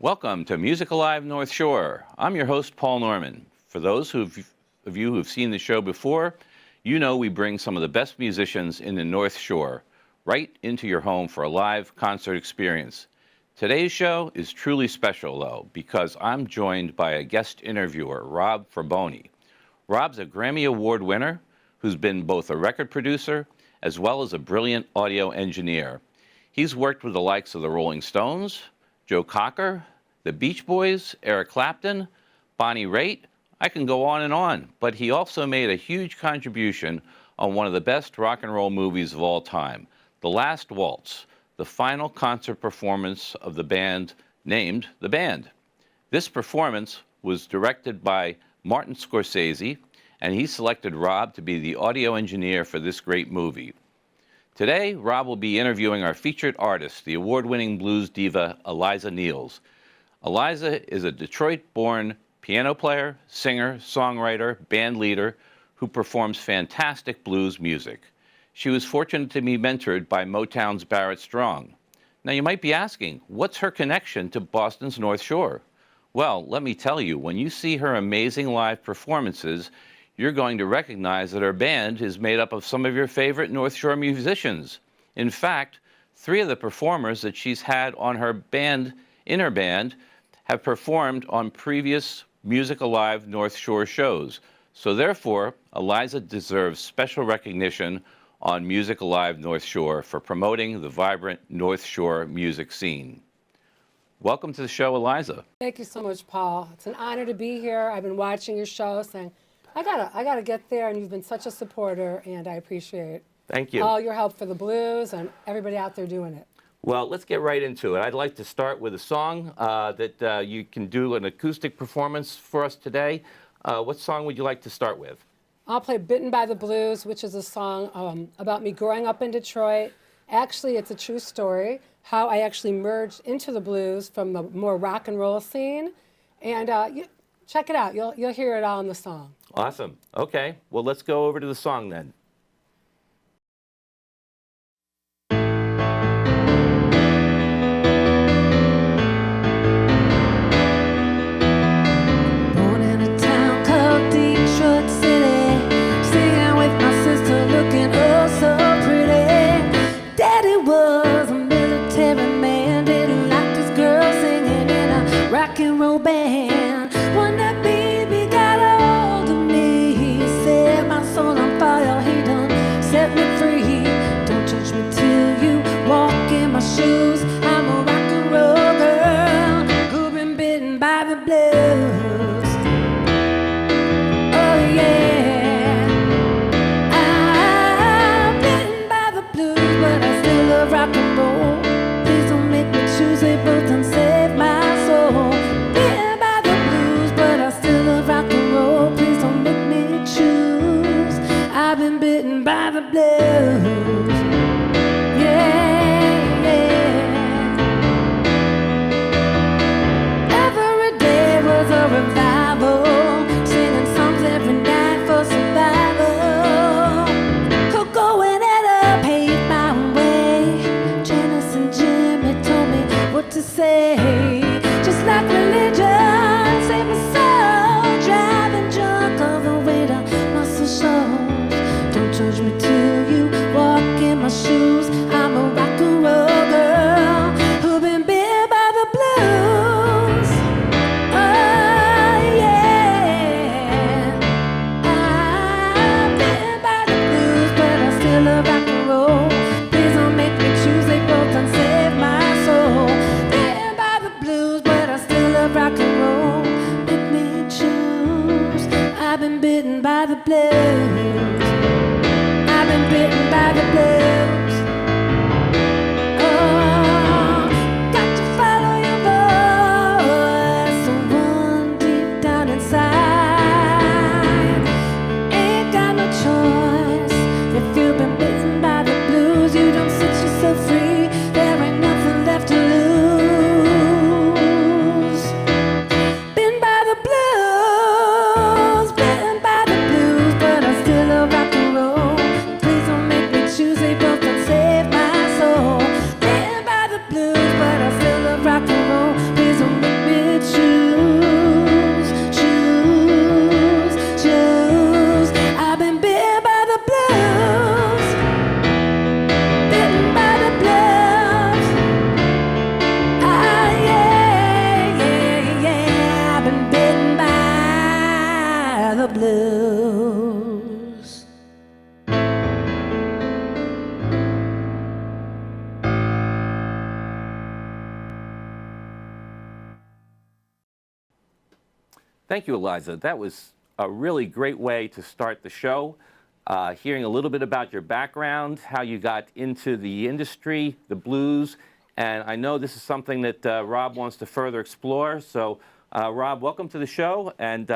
Welcome to Music Alive North Shore. I'm your host, Paul Norman. For those of you who've seen the show before, you know we bring some of the best musicians in the North Shore right into your home for a live concert experience. Today's show is truly special, though, because I'm joined by a guest interviewer, Rob Fraboni. Rob's a Grammy Award winner who's been both a record producer as well as a brilliant audio engineer. He's worked with the likes of the Rolling Stones, Joe Cocker, the Beach Boys, Eric Clapton, Bonnie Rait. I can go on, but he also made a huge contribution on one of the best rock and roll movies of all time, The Last Waltz, the final concert performance of the band named The Band. This performance was directed by Martin Scorsese, and he selected Rob to be the audio engineer for this great movie. Today, Rob will be interviewing our featured artist, the award-winning blues diva, Eliza Neals. Eliza is a Detroit-born piano player, singer, songwriter, band leader who performs fantastic blues music. She was fortunate to be mentored by Motown's Barrett Strong. Now, you might be asking, what's her connection to Boston's North Shore? Well, let me tell you, when you see her amazing live performances, you're going to recognize that her band is made up of some of your favorite North Shore musicians. In fact, 3 of the performers that she's had on her band, in her band, have performed on previous Music Alive North Shore shows. So therefore, Eliza deserves special recognition on Music Alive North Shore for promoting the vibrant North Shore music scene. Welcome to the show, Eliza. Thank you so much, Paul. It's an honor to be here. I've been watching your show saying, I gotta get there, and you've been such a supporter, and I appreciate Thank you. all your help for the blues and everybody out there doing it. Well, let's get right into it. I'd like to start with a song that you can do an acoustic performance for us today. What song would you like to start with? I'll play Bitten by the Blues, which is a song about me growing up in Detroit. Actually, it's a true story, how I actually merged into the blues from the more rock and roll scene. And check it out. You'll hear it all in the song. Awesome. Okay. Well, let's go over to the song then. Born in a town called Detroit City, singing with my sister, looking oh so pretty. Daddy was a military man, didn't like this girl singing in a rock and roll band. One night baby got a hold of me, he set my soul on fire, he Thank you, Eliza. That was a really great way to start the show. Hearing a little bit about your background, how you got into the industry, the blues, and I know this is something that Rob wants to further explore. So, Rob, welcome to the show, and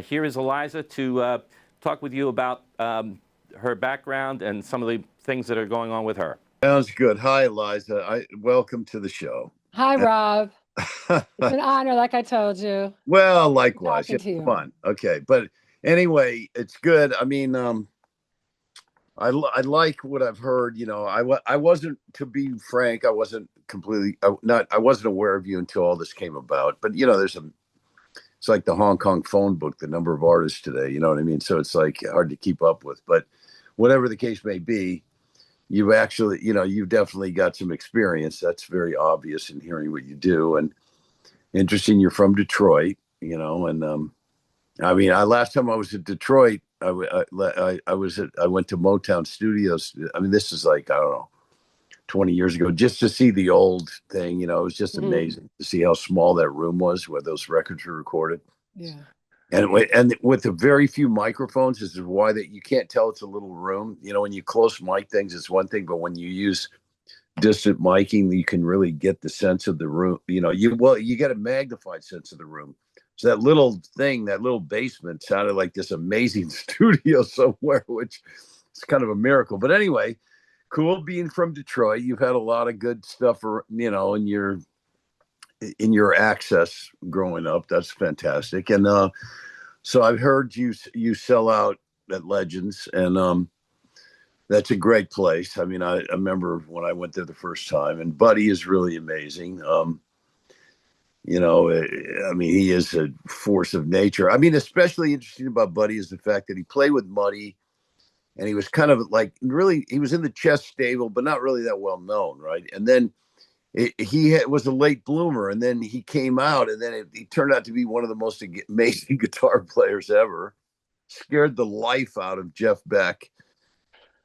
here is Eliza to talk with you about her background and some of the things that are going on with her. Sounds good. Hi, Eliza. Welcome to the show. Hi, Rob. It's an honor, like I told you. Well, likewise. Talking to you. Fun. Okay, but anyway, it's good. I mean, I like what I've heard. You know, I wasn't, to be frank, I wasn't completely I wasn't aware of you until all this came about. But you know, it's like the Hong Kong phone book, the number of artists today. You know what I mean? So it's like hard to keep up with. But whatever the case may be, you've actually, you know, you've definitely got some experience. That's very obvious in hearing what you do. And interesting, you're from Detroit, you know, and I mean, last time I was at Detroit, I went to Motown Studios. I mean, this is like, I don't know, 20 years ago, just to see the old thing. You know, it was just amazing to see how small that room was where those records were recorded. Yeah. And with the very few microphones, this is why that you can't tell it's a little room. You know, when you close mic things, it's one thing, but when you use distant miking, you can really get the sense of the room. You know, you get a magnified sense of the room. So that little thing, that little basement sounded like this amazing studio somewhere, which is kind of a miracle. But anyway, cool being from Detroit. You've had a lot of good stuff, you know, in your access growing up. That's fantastic. And so I've heard you sell out at Legends, and that's a great place. I mean, I remember when I went there the first time, and Buddy is really amazing. You know, I mean, he is a force of nature. I mean, especially interesting about Buddy is the fact that he played with Muddy, and he was kind of like, really, he was in the Chess stable, but not really that well known, right? And then he was a late bloomer, and then he came out, and then he turned out to be one of the most amazing guitar players ever. Scared the life out of Jeff Beck,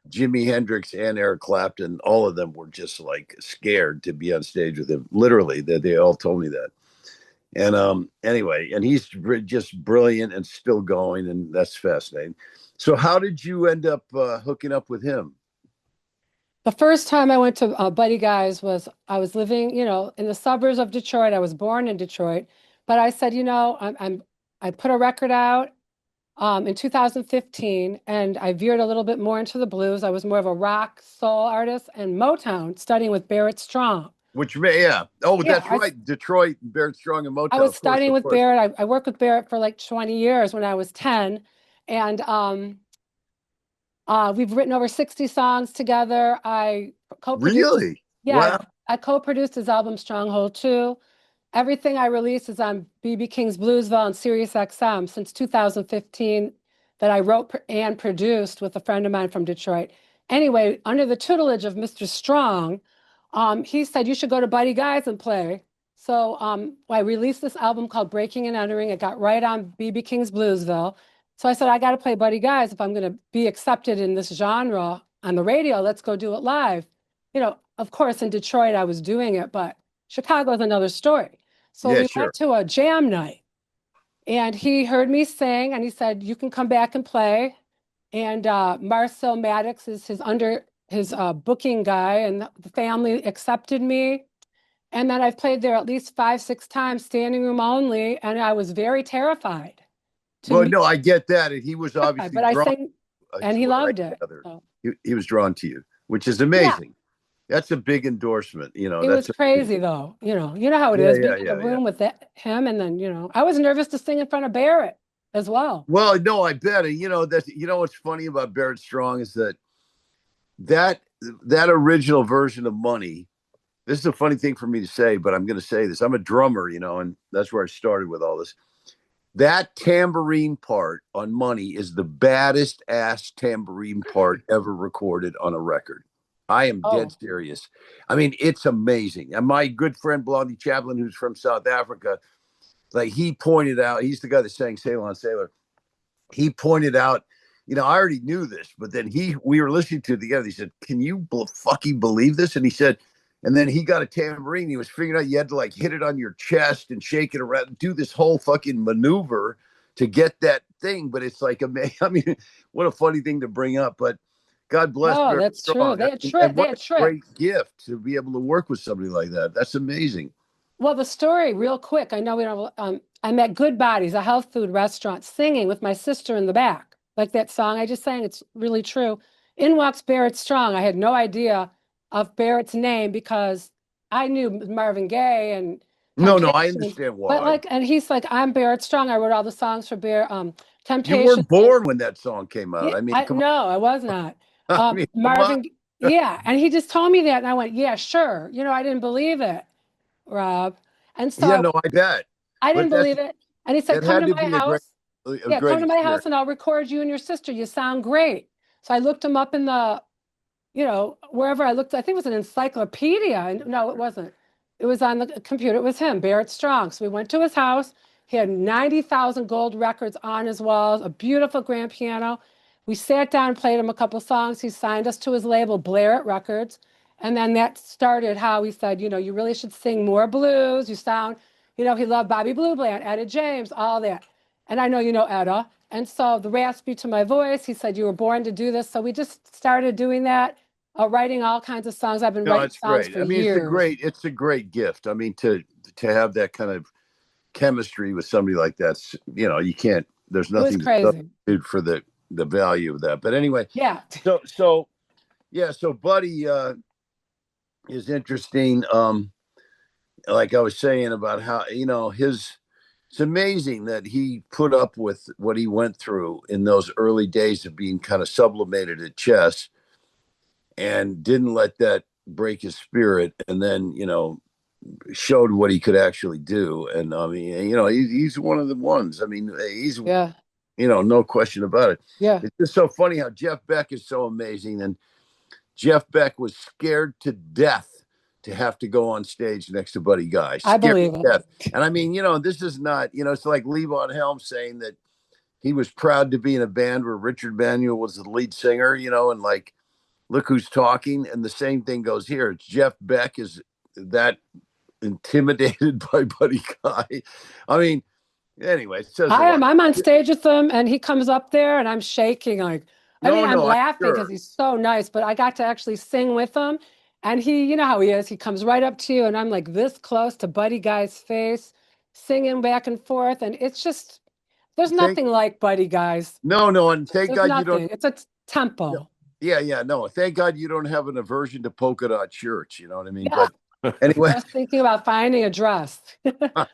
Jimi Hendrix, and Eric Clapton. All of them were just like scared to be on stage with him. Literally, they all told me that. And anyway, and he's just brilliant and still going, and that's fascinating. So how did you end up hooking up with him? The first time I went to Buddy Guy's was I was living, you know, in the suburbs of Detroit. I was born in Detroit, but I said, you know, I put a record out in 2015, and I veered a little bit more into the blues. I was more of a rock soul artist and Motown, studying with Barrett Strong. Which, yeah. Oh, Yeah, that's right. Detroit, Barrett Strong, and Motown. I was studying with course. Barrett. I worked with Barrett for like 20 years when I was 10. And we've written over 60 songs together. I co-produced. Really? Yeah, Wow. I co-produced his album Stronghold 2. Everything I release is on B.B. King's Bluesville and Sirius XM since 2015, that I wrote and produced with a friend of mine from Detroit. Anyway, under the tutelage of Mr. Strong, he said, you should go to Buddy Guy's and play. So I released this album called Breaking and Entering. It got right on B.B. King's Bluesville. So I said, I got to play Buddy Guy's if I'm going to be accepted in this genre on the radio. Let's go do it live. You know, of course, in Detroit, I was doing it, but Chicago is another story. So Yeah, we sure. went to a jam night, and he heard me sing, and he said, you can come back and play. And Marcel Maddox is his booking guy, and the family accepted me. And then I've played there at least 5-6 times, standing room only, and I was very terrified. Well, no, I get that. And he was obviously but I drawn sang, and he loved it. So. He was drawn to you, which is amazing. Yeah. That's a big endorsement. You know, it was crazy though. You know how it is being in a room with him, and then I was nervous to sing in front of Barrett as well. Well, no, I bet. And what's funny about Barrett Strong is that original version of Money. This is a funny thing for me to say, but I'm going to say this. I'm a drummer, and that's where I started with all this. That tambourine part on Money is the baddest ass tambourine part ever recorded on a record. I am dead serious. I mean, it's amazing. And my good friend Blondie Chaplin, who's from South Africa, like he pointed out, he's the guy that sang Sail on Sailor. He pointed out, I already knew this, but then we were listening to it together. He said, can you fucking believe this? And he said, And then he got a tambourine. He was figuring out you had to like hit it on your chest and shake it around, do this whole fucking maneuver to get that thing. But it's like, I mean, what a funny thing to bring up. But God bless No, Barrett that's true. Strong. They had And they what had a trick. great gift to be able to work with somebody like that. That's amazing. Well, the story, real quick. I know we don't. I'm at Good Bodies, a health food restaurant, singing with my sister in the back, like that song I just sang. It's really true. In walks Barrett Strong. I had no idea of Barrett's name because I knew Marvin Gaye and No, I Temptations, understand but why. like, and he's like, I'm Barrett Strong. I wrote all the songs for You Temptations. weren't born when that song came out. Yeah, I mean, I come no, I was not. on. I mean, come on. Marvin, yeah, and he just told me that, and I went, yeah, sure. I didn't believe it, Rob, and Yeah, so no, I bet. I But didn't believe it. And he said, that "Come had to to my be house. a Yeah, great come to my house, experience. and I'll record you and your sister. You sound great." So I looked him up in the, wherever I looked. I think it was an encyclopedia. And no, it wasn't. It was on the computer. It was him, Barrett Strong. So we went to his house. He had 90,000 gold records on his walls, a beautiful grand piano. We sat down and played him a couple songs. He signed us to his label, Blair Records. And then that started how he said, you really should sing more blues. You sound, he loved Bobby Blue Bland, Etta James, all that. And I know you know Etta. And so the raspy to my voice, he said, you were born to do this. So we just started doing that, writing all kinds of songs. I've been No, writing it's songs great. for I mean, years. it's a great gift. I mean, to have that kind of chemistry with somebody like that, you can't. There's It was nothing to crazy. substitute for the value of that. But anyway, Yeah. so yeah, so Buddy is interesting. Like I was saying about how it's amazing that he put up with what he went through in those early days of being kind of sublimated at chess and didn't let that break his spirit, and then showed what he could actually do. And I mean, he's one of the ones. I mean, he's Yeah. no question about it. Yeah. It's just so funny how Jeff Beck is so amazing, and Jeff Beck was scared to death to have to go on stage next to Buddy Guy. I Scared believe to it. death. And I mean, this is not, it's like Levon Helm saying that he was proud to be in a band where Richard Manuel was the lead singer, and like, look who's talking. And the same thing goes here. It's Jeff Beck is that intimidated by Buddy Guy. I mean, anyway, it says a I am. lot. I'm on stage with him, and he comes up there, and I'm shaking. Like, I mean, I'm I'm laughing because sure. he's so nice, but I got to actually sing with him. And he, you know how he is. He comes right up to you, and I'm like this close to Buddy Guy's face, singing back and forth. And it's just, there's Thank, nothing like Buddy Guys. no, and thank There's God you don't. nothing. It's a tempo. Yeah, no. Thank God you don't have an aversion to polka dot shirts. You know what I mean? Yeah. But anyway, I was thinking about finding a dress. But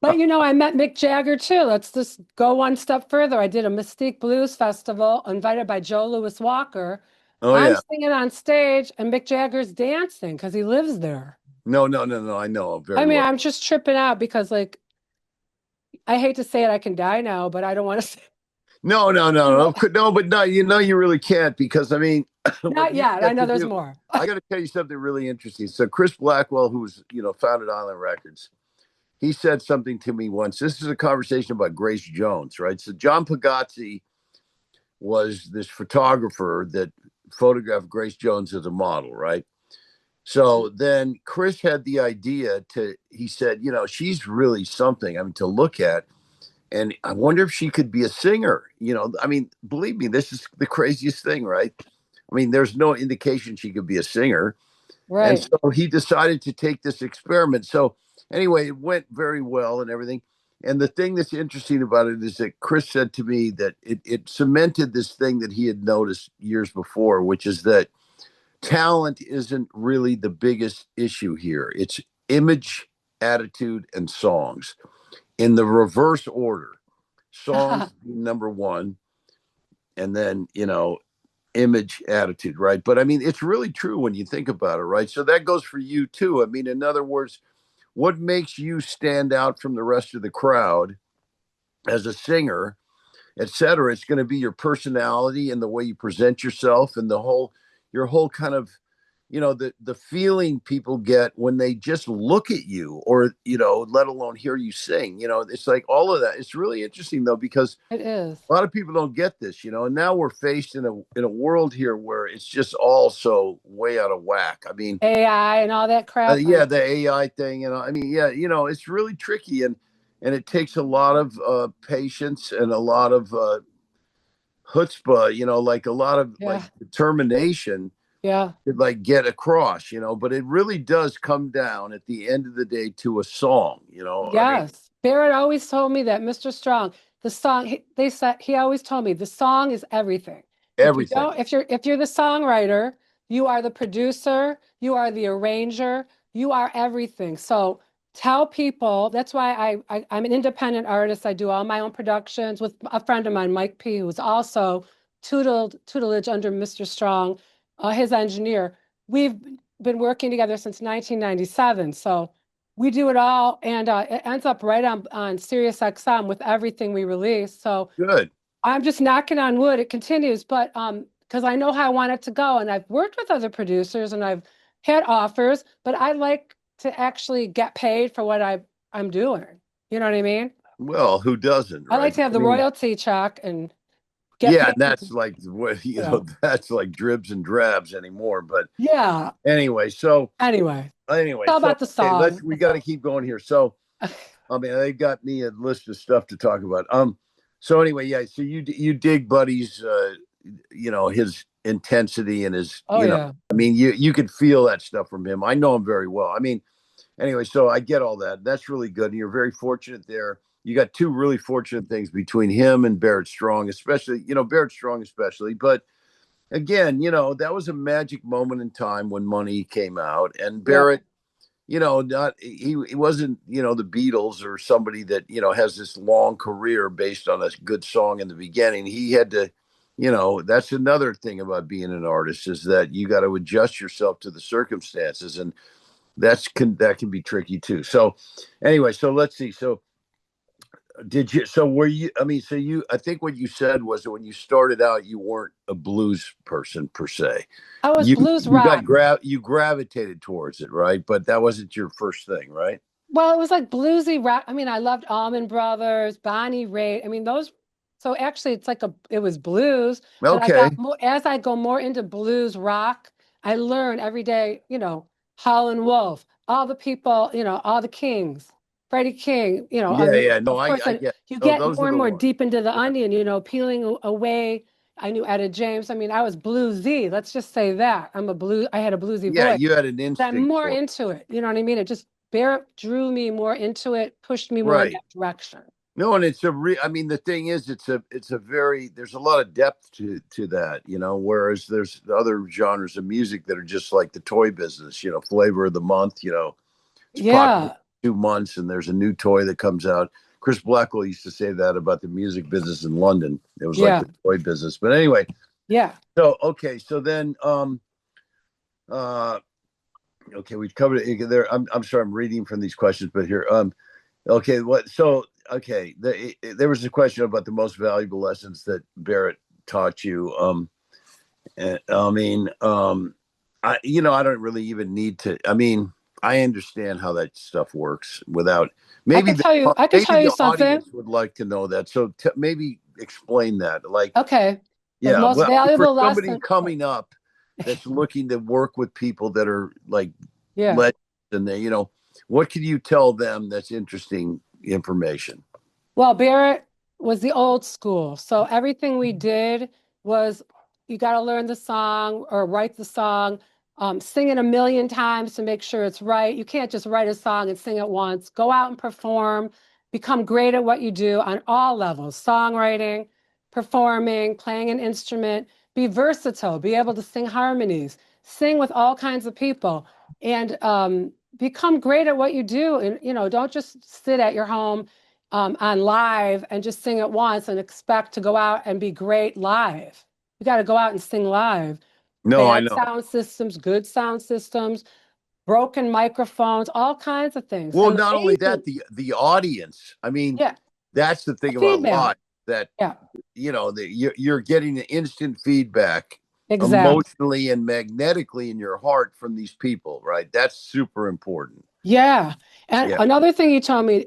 I met Mick Jagger too. Let's just go one step further. I did a Mystique Blues Festival invited by Joe Louis Walker. oh I'm yeah, singing on stage and Mick Jagger's dancing because he lives there. no. I know very I mean, well. I'm just tripping out because I hate to say it, I can die now, but I don't want to say No, but no, you really can't because I mean, not yet. I know there's more. I got to tell you something really interesting. So Chris Blackwell, who's founded Island Records, he said something to me once. This is a conversation about Grace Jones, right? So John Pagazzi was this photographer that photographed Grace Jones as a model, right? So then Chris had the idea he said, she's really something, I mean, to look at. And I wonder if she could be a singer. I mean, believe me, this is the craziest thing, right? I mean, there's no indication she could be a singer. Right. And so he decided to take this experiment. So anyway, it went very well and everything. And the thing that's interesting about it is that Chris said to me that it cemented this thing that he had noticed years before, which is that talent isn't really the biggest issue here. It's image, attitude, and songs in the reverse order. Songs number one, and then image, attitude, right? But I mean, it's really true when you think about it, right? So that goes for you too. I mean, in other words, what makes you stand out from the rest of the crowd as a singer, etc.? It's going to be your personality and the way you present yourself and your whole kind of the feeling people get when they just look at you, or let alone hear you sing. It's like all of that. It's really interesting though, because It is. a lot of people don't get this, and now we're faced in a world here where it's just all so way out of whack. I mean, AI and all that crap. yeah, the AI thing, I mean, yeah, it's really tricky, and it takes a lot of patience and a lot of chutzpah, like a lot of Yeah. like determination Yeah. to like get across, but it really does come down at the end of the day to a song, I mean, Yes. Barrett always told me that, Mr. Strong, the song, they said, he always told me the song is everything. If you everything. don't, if you're the songwriter, you are the producer, you are the arranger, you are everything. So tell people, that's why I'm an independent artist. I do all my own productions with a friend of mine, Mike P., who's also tutelage under Mr. Strong, his engineer. We've been working together since 1997. So we do it all, and it ends up right on Sirius XM with everything we release. So Good. I'm just knocking on wood. It continues, but because I know how I want it to go, and I've worked with other producers and I've had offers, but I like to actually get paid for what I'm doing. You know what I mean? Well, who doesn't, I like right? to have I the mean, royalty check and get yeah, paid. and that's like what Yeah. that's like dribs and drabs anymore. But Yeah. anyway, Anyway, it's all so about the okay, song. we got to keep going here. So I mean, they got me a list of stuff to talk about. So anyway, yeah. So you dig Buddy's, his intensity and his, Oh yeah. I mean, you could feel that stuff from him. I know him very well. I mean, anyway, so I get all that. That's really good. And you're very fortunate there. You got two really fortunate things between him and Barrett Strong, especially, Barrett Strong, especially. But again, that was a magic moment in time when Money came out, and Yeah. Barrett, not he wasn't, the Beatles or somebody that, has this long career based on a good song in the beginning. He had to, that's another thing about being an artist, is that you got to adjust yourself to the circumstances, and that can be tricky too. So anyway, so let's see. So were you, I mean, I think what you said was that when you started out, you weren't a blues person per se. I was You blues you rock. you gravitated towards it, right? But that wasn't your first thing, right? Well, it was like bluesy rock. I mean, I loved Allman Brothers, Bonnie Raitt. I mean, those. So actually, it was blues, but I got Okay. more as I go more into blues rock. I learn every day. Howlin' Wolf, all the people, all the Kings, Freddie King. I Yeah, mean, yeah. No, of course, I and get. you Oh, get those more are and the more ones. deep into the Yeah. onion. Peeling away. I knew Etta James. I mean, I was bluesy. Let's just say that I had a bluesy Yeah, voice. you had an But I'm instinct more for it. into it. You know what I mean? It just Barrett drew me more into it, pushed me more in Right. that direction. No, and I mean, the thing is, it's a very, there's a lot of depth to that, whereas there's the other genres of music that are just like the toy business, flavor of the month, it's popular Yeah, 2 months and there's a new toy that comes out. Chris Blackwell used to say that about the music business in London. It was like yeah, the toy business. But anyway, yeah. so okay, so then uh okay, we've covered it there. I'm sorry, I'm reading from these questions, but here okay, okay, there was a question about the most valuable lessons that Barrett taught you. And, I mean, I don't really even need to. I mean, I understand how that stuff works without maybe I could maybe tell you the something. audience would like to know that. So maybe explain that. Like, Okay. The yeah, most well, for valuable somebody lesson. coming up that's looking to work with people that are like Yeah. legends, and what can you tell them that's interesting information? Well, Barrett was the old school. So everything we did was you got to learn the song or write the song, sing it a million times to make sure it's right. You can't just write a song and sing it once. Go out and perform, become great at what you do on all levels, songwriting, performing, playing an instrument, be versatile, be able to sing harmonies, sing with all kinds of people, and become great at what you do. And, don't just sit at your home on live and just sing it once and expect to go out and be great live. You got to go out and sing live. No, I Bad know. sound systems, good sound systems, broken microphones, all kinds of things. Well, And not only that, amazing. the audience. I mean, Yeah, that's the the thing about feedback. live, that Yeah, you're getting the instant feedback Exactly. emotionally and magnetically in your heart from these people, right? That's super important. Yeah. And Yeah. another thing he told me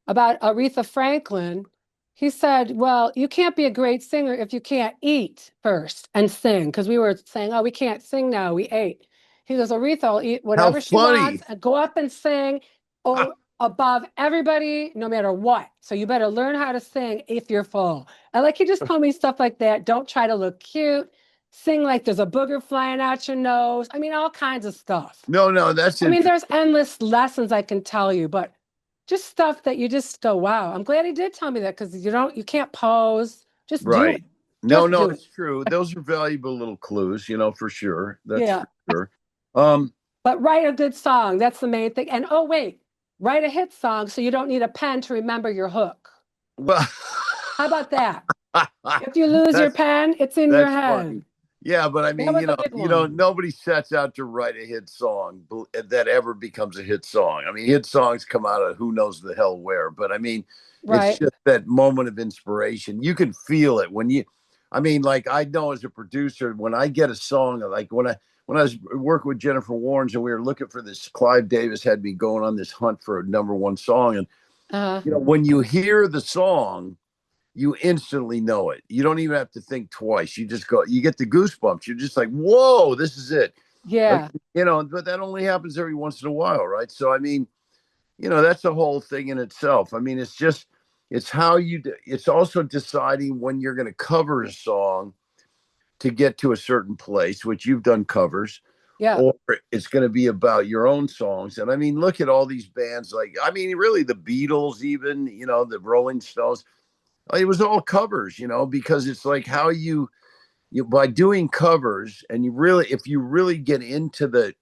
about Aretha Franklin, he said, well, you can't be a great singer if you can't eat first and sing. Because we were saying, oh, we can't sing now, we ate. He goes, Aretha will eat How whatever she funny. wants and go up and sing or above everybody, no matter what. So you better learn how to sing if you're full. And like he just told me stuff like that. Don't try to look cute. Sing like there's a booger flying out your nose. I mean, all kinds of stuff. No, that's I mean, interesting. there's endless lessons I can tell you, but just stuff that you just go, wow. I'm glad he did tell me that because you can't pose. Just do it. Right. No, Just no, do it. it's true. Those are valuable little clues, for sure. That's Yeah. for sure. Um, But write a good song. That's the main thing. And oh, wait, write a hit song so you don't need a pen to remember your hook. well, How about that? If you lose your that's pen, it's in your that's head. funny. Yeah, but I That mean, was a good one. nobody sets out to write a hit song that ever becomes a hit song. I mean, hit songs come out of who knows the hell where, but I mean, it's Right. just that moment of inspiration. You can feel it I mean, like I know as a producer, when I get a song, like when I was working with Jennifer Warnes and we were looking for this, Clive Davis had me going on this hunt for a number one song. And, Uh-huh. when you hear the song, you instantly know it. You don't even have to think twice. You just go, you get the goosebumps. You're just like, whoa, this is it. Like, Yeah. but that only happens every once in a while, right? So, I mean, that's a whole thing in itself. I mean, it's how it's also deciding when you're going to cover a song to get to a certain place, which you've done covers, Yeah. or it's going to be about your own songs. And I mean, look at all these bands, like, I mean, really the Beatles, even, the Rolling Stones. It was all covers, because it's like how you by doing covers, and if you really get into the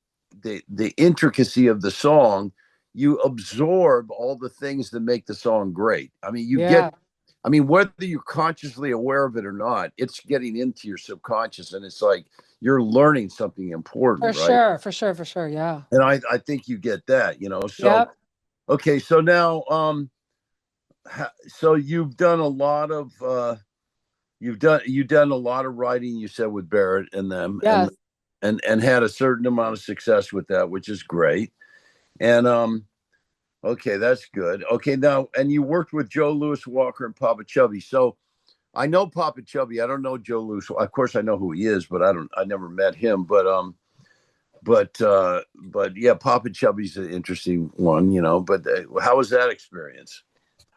intricacy of the song, you absorb all the things that make the song great. I mean, Yeah. whether you're consciously aware of it or not, it's getting into your subconscious, and it's like you're learning something For important, right? sure. For sure. For sure. Yeah. And I think you get that, so Yep. okay, so now so you've done a lot of you've done a lot of writing, you said, with Barrett and them, and Yes. and had a certain amount of success with that, which is great. And okay, that's good. Okay, now, and you worked with Joe Louis Walker and Papa Chubby. So I know Papa Chubby. I don't know Joe Louis. Of course, I know who he is, but I never met him. But yeah, Papa Chubby's an interesting one, But how was that experience?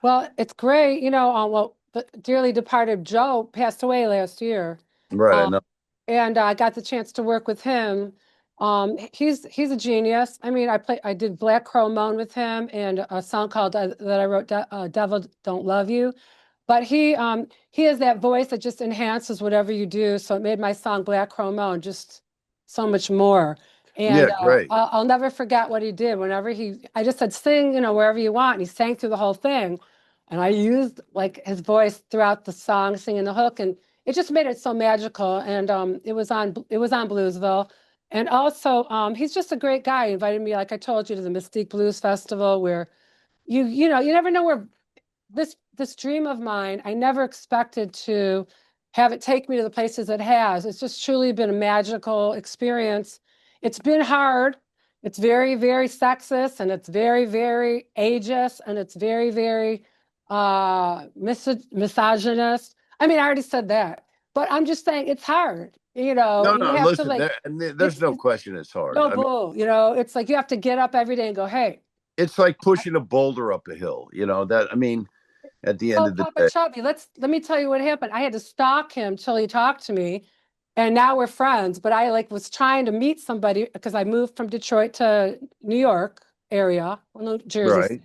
Well, it's great. Well, the dearly departed Joe passed away last year. Right, I Um, know. and I got the chance to work with him. He's a genius. I mean, I did Black Crow Moan with him and a song called that I wrote, Devil Don't Love You. But he has that voice that just enhances whatever you do. So it made my song Black Crow Moan just so much more. Yeah, And great. I'll never forget what he did. I just said, sing, wherever you want. And he sang through the whole thing. And I used like his voice throughout the song, singing the hook, and it just made it so magical. And it was on Bluesville. And also, he's just a great guy. He invited me, like I told you, to the Mystique Blues Festival, where you never know where this dream of mine, I never expected to have it take me to the places it has. It's just truly been a magical experience. It's been hard. It's very, very sexist, and it's very, very ageist, and it's very, very misogynist. I mean, I already said that, but I'm just saying it's hard. No, You no, have to listen, like there's no it's question it's hard. no I mean, bull. It's like you have to get up every day and go, hey, it's like pushing a boulder up a hill, that, I mean, at the end oh, of the Papa day. Chubby, let me tell you what happened. I had to stalk him till he talked to me, and now we're friends. But I like was trying to meet somebody because I moved from Detroit to New York area, well, New Jersey. Right.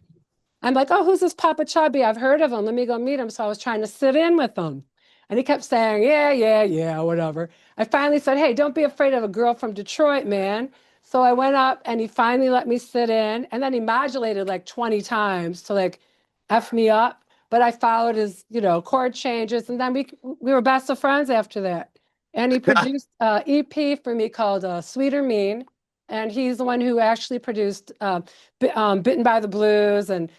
I'm like, oh, who's this Papa Chubby? I've heard of him. Let me go meet him. So I was trying to sit in with him. And he kept saying, yeah, yeah, yeah, whatever. I finally said, hey, don't be afraid of a girl from Detroit, man. So I went up and he finally let me sit in. And then he modulated like 20 times to like F me up. But I followed his, chord changes. And then we were best of friends after that. And he produced an EP for me called Sweet or Mean. And he's the one who actually produced Bitten by the Blues and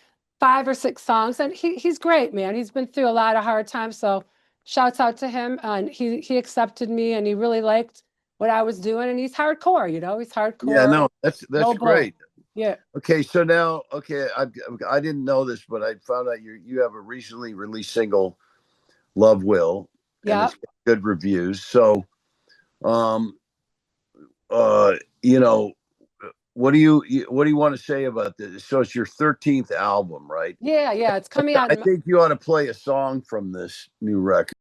5 or 6 songs. And he's great, man. He's been through a lot of hard times. So shouts out to him. And he accepted me, and he really liked what I was doing, and he's hardcore. He's hardcore. Yeah, no, that's no bull. great. Yeah. Okay, so now, I didn't know this, but I found out you have a recently released single, "Love Will," and Yeah. it's got good reviews. So, what do you want to say about this? So it's your 13th album, right? Yeah, it's coming out. I think you ought to play a song from this new record.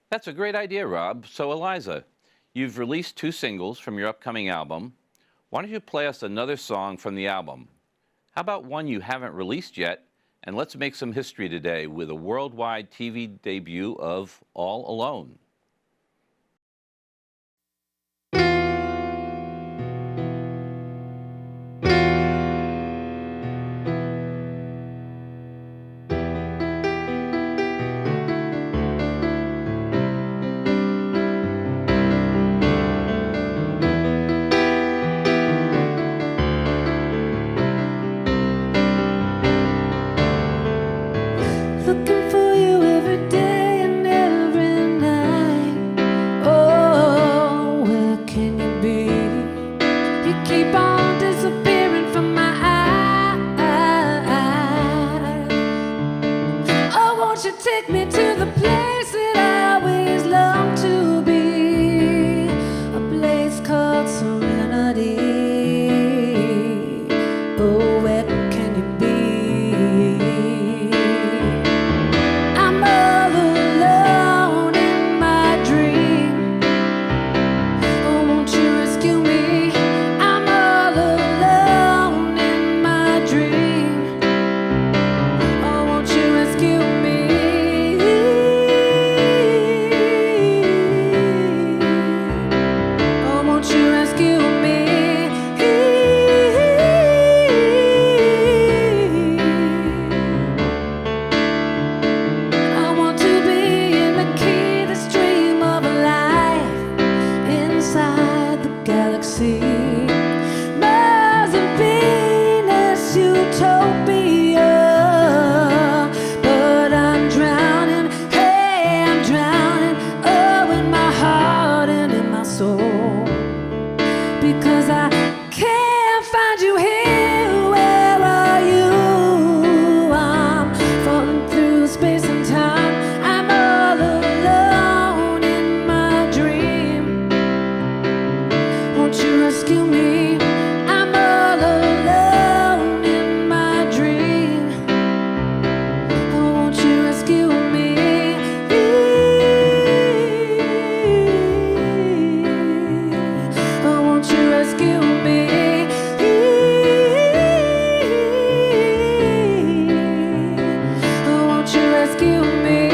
That's a great idea, Rob. So, Eliza, you've released 2 singles from your upcoming album. Why don't you play us another song from the album? How about one you haven't released yet? And let's make some history today with a worldwide TV debut of All Alone. Looking for you every day and every night. Oh, where can you be? You keep on disappearing from my eyes. Oh, won't you take me to the place that I always longed to be? A place called Serenity. Oh, where can you be? I'm all alone in my dream. Oh, won't you rescue me? I'm all alone in my dream. Oh, won't you rescue me? Oh, won't you rescue me? I want to be in the key stream of life inside the galaxy. Mars and Venus utopia. But I'm drowning, hey, I'm drowning, oh, in my heart and in my soul. Because I can't find you here, where are you? I'm falling through space and time. I'm all alone in my dream. Won't you rescue me? I'm all alone in my dream. Oh, won't you rescue me? Oh, won't you rescue me? Oh, won't you rescue me?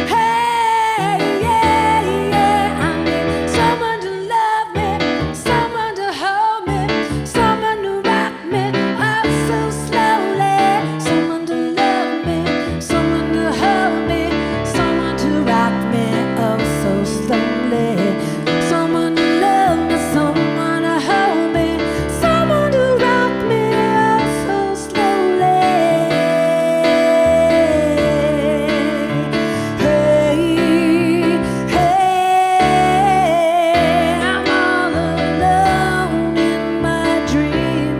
Hey, yeah, I need someone to love me, someone to hold me, someone to rock me up so slowly. Someone to love me, someone to hold me, someone to rock me up so slowly. Someone to love me, someone to hold me, someone to rock me up so slowly. Hey, I'm all alone in my dream.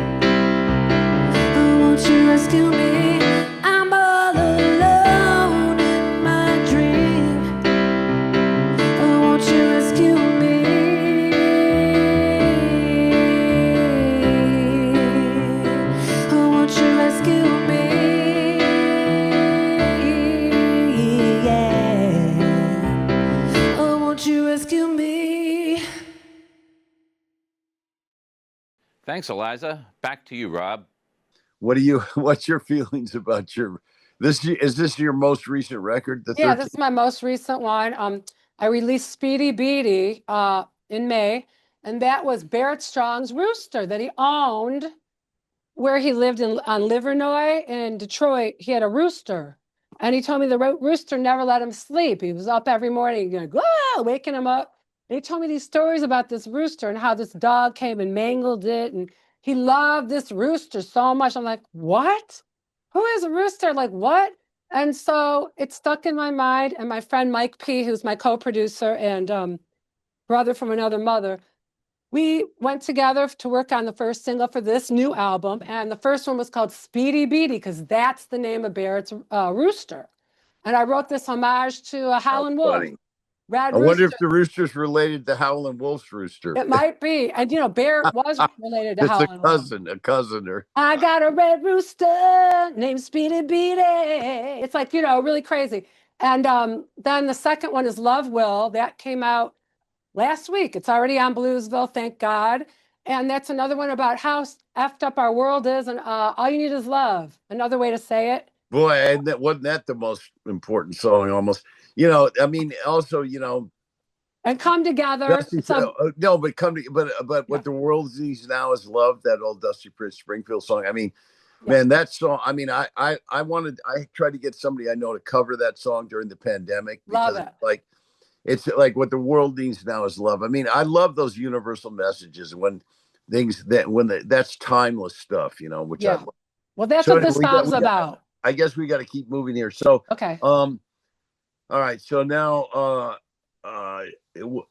Oh, won't you rescue me? I'm all alone in my dream. Oh, won't you rescue me? Oh, won't you rescue me? Yeah. Oh, won't you rescue me? Thanks, Eliza. Back to you, Rob. What's your feelings about is this your most recent record? The Yeah, 13th? this is my most recent one. I released Speedy Beatty in May, and that was Barrett Strong's rooster that he owned where he lived on Livernois in Detroit. He had a rooster, and he told me the rooster never let him sleep. He was up every morning, waking him up. And he told me these stories about this rooster and how this dog came and mangled it, and he loved this rooster so much. I'm like, what? Who is a rooster? Like, what? And so it stuck in my mind. And my friend Mike P, who's my co-producer and brother from another mother, we went together to work on the first single for this new album. And the first one was called Speedy Beatty, because that's the name of Barrett's rooster. And I wrote this homage to a How Howlin' Wolf. funny. Red I wonder Rooster. if the rooster's related to Howlin' Wolf's rooster. It might be. And, Barrett was related to It's Howlin' Wolf. a cousin. Or I got a red rooster named Speedy Beatty. It's like, really crazy. And then the second one is Love Will. That came out last week. It's already on Bluesville, thank God. And that's another one about how effed up our world is, and all you need is love. Another way to say it. boy, and that wasn't that the most important song almost. I mean, also, And Come Together. Dusty, no, but what the world needs now is love. That old Dusty Springfield song. I mean, man, that song. I mean, I tried to get somebody I know to cover that song during the pandemic because Love it. it's like what the world needs now is love. I mean, I love those universal messages that's timeless stuff, which I love. Well, that's what this song's about. I guess we got to keep moving here. So, okay. All right. So now, I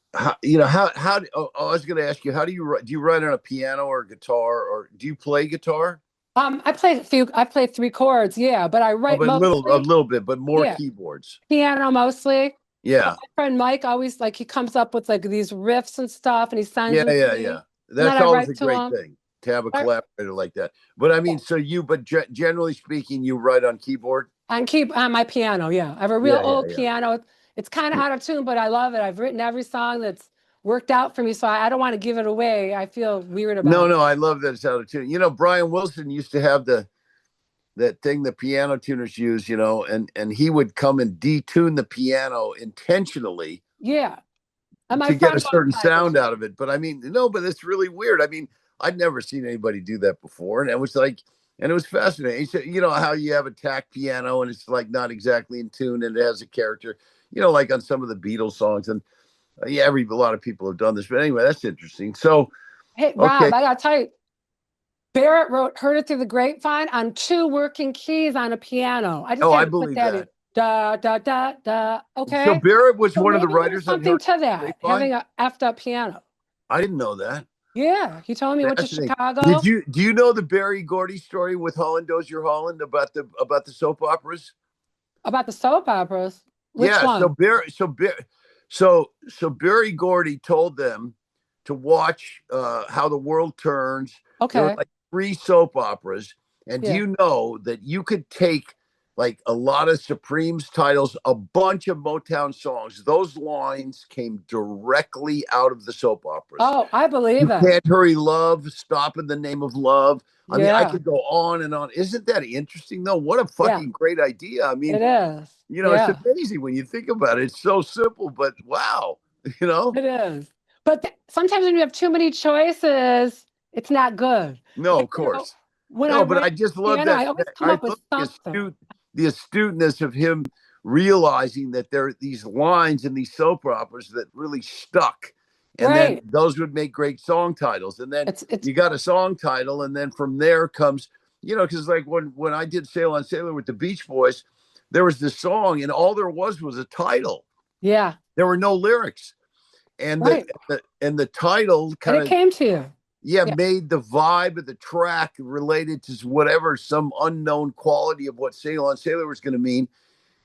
was going to ask you, how do you write on a piano or a guitar, or do you play guitar? I play 3 chords, but I write a little bit, but more keyboards. Piano mostly. Yeah. My friend Mike always he comes up with these riffs and stuff, and he sends them to me. Yeah. That's always a great thing to have a collaborator like that. But I mean, generally speaking, you write on keyboard? On my piano, I have a real old piano. It's kind of out of tune, but I love it. I've written every song that's worked out for me, so I don't want to give it away. I feel weird about it. No, I love that it's out of tune. Brian Wilson used to have that thing the piano tuners use, and he would come and detune the piano intentionally. Yeah. And to get a certain sound out of it. But I mean, but it's really weird. I mean, I'd never seen anybody do that before. And it was fascinating. He said, how you have a tack piano and it's not exactly in tune and it has a character, like on some of the Beatles songs. And a lot of people have done this. But anyway, that's interesting. So, hey, Rob, I got to tell you, Barrett Heard It Through the Grapevine on 2 working keys on a piano. I believe that. Da, da, da, da. Okay. So Barrett was one of the writers. Something to that, having a effed up piano. I didn't know that. Yeah, he told me he went to Chicago. Do you know the Berry Gordy story with Holland Dozier Holland about the soap operas? About the soap operas? Which one? So Berry Gordy told them to watch How the World Turns. Okay. There were 3 soap operas, and do you know that you could take a lot of Supreme's titles, a bunch of Motown songs. Those lines came directly out of the soap operas. Oh, I believe it. Can't Hurry Love, Stop in the Name of Love. I mean, I could go on and on. Isn't that interesting, though? What a fucking great idea. I mean, it is. It's amazing when you think about it. It's so simple, but wow, It is. But sometimes when you have too many choices, it's not good. No, of course. But I just love that. I always come up with something. The astuteness of him realizing that there are these lines in these soap operas that really stuck. And then those would make great song titles. And then you got a song title. And then from there comes, because when I did Sail on Sailor with the Beach Boys, there was this song and all there was a title. Yeah. There were no lyrics. And the title kind of came to you. Made the vibe of the track related to whatever, some unknown quality of what Sail on Sailor was going to mean.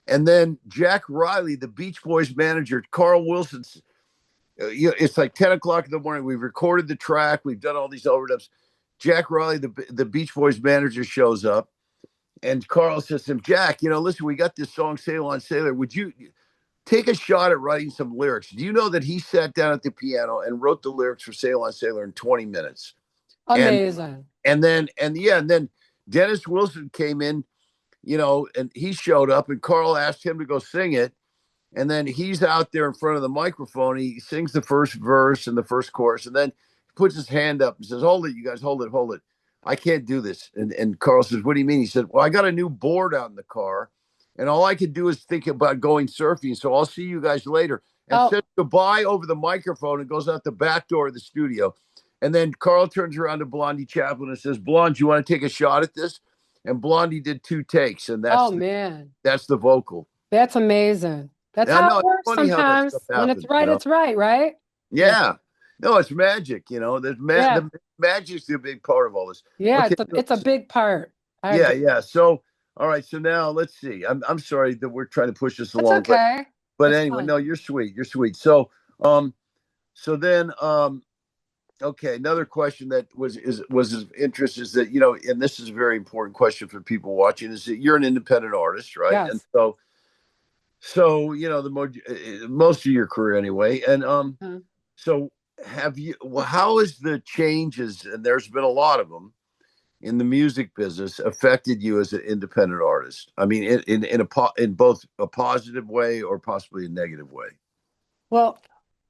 And then Jack Riley, the Beach Boys manager, Carl Wilson's, it's 10 o'clock in the morning. We've recorded the track. We've done all these overdubs. Jack Riley, the Beach Boys manager, shows up. And Carl says to him, Jack, listen, we got this song, Sail on Sailor. Would you take a shot at writing some lyrics? Do you know that he sat down at the piano and wrote the lyrics for Sail on Sailor in 20 minutes? Amazing. And then Dennis Wilson came in, and he showed up and Carl asked him to go sing it. And then he's out there in front of the microphone. He sings the first verse and the first chorus, and then he puts his hand up and says, hold it, you guys, hold it. I can't do this. And Carl says, what do you mean? He said, well, I got a new board out in the car. And all I could do is think about going surfing. So I'll see you guys later. And says goodbye over the microphone and goes out the back door of the studio. And then Carl turns around to Blondie Chaplin and says, Blonde, you want to take a shot at this? and Blondie did 2 takes, and Oh man, that's the vocal. that's amazing. That's I how know it it's works funny how that stuff sometimes. When it's happens, right, it's right, right? Yeah. Yeah. No, it's magic, There's Yeah. the magic's a big part of all this. Yeah, Okay. it's a big part. I Yeah, agree. yeah. So, all right. So now let's see. I'm sorry that we're trying to push this It's along, okay. but It's anyway, fun. no, you're sweet. You're sweet. So then, okay. Another question that was of interest is that and this is a very important question for people watching, is that you're an independent artist, right? And Yes. the most of your career anyway, and Mhm. so how has the changes, and there's been a lot of them in the music business, affected you as an independent artist? I mean, in both a positive way or possibly a negative way. Well,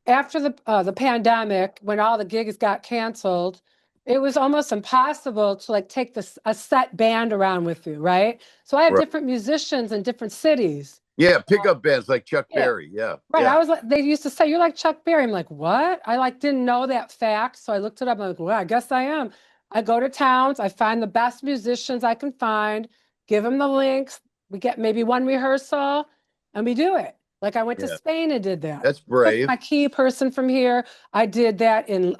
after the pandemic, when all the gigs got canceled, it was almost impossible to like take a set band around with you, right? So I have Right. different musicians in different cities. Yeah, pickup bands like Chuck Yeah. Berry. Yeah, Right. yeah, I was like, they used to say, you're like Chuck Berry. I'm like, what? I like didn't know that fact. So I looked it up. I'm like, well, I guess I am. I go to towns, I find the best musicians I can find, give them the links. We get maybe one rehearsal and we do it. Like I went to yeah. Spain and did that. That's Took brave. my key person from here. I did that in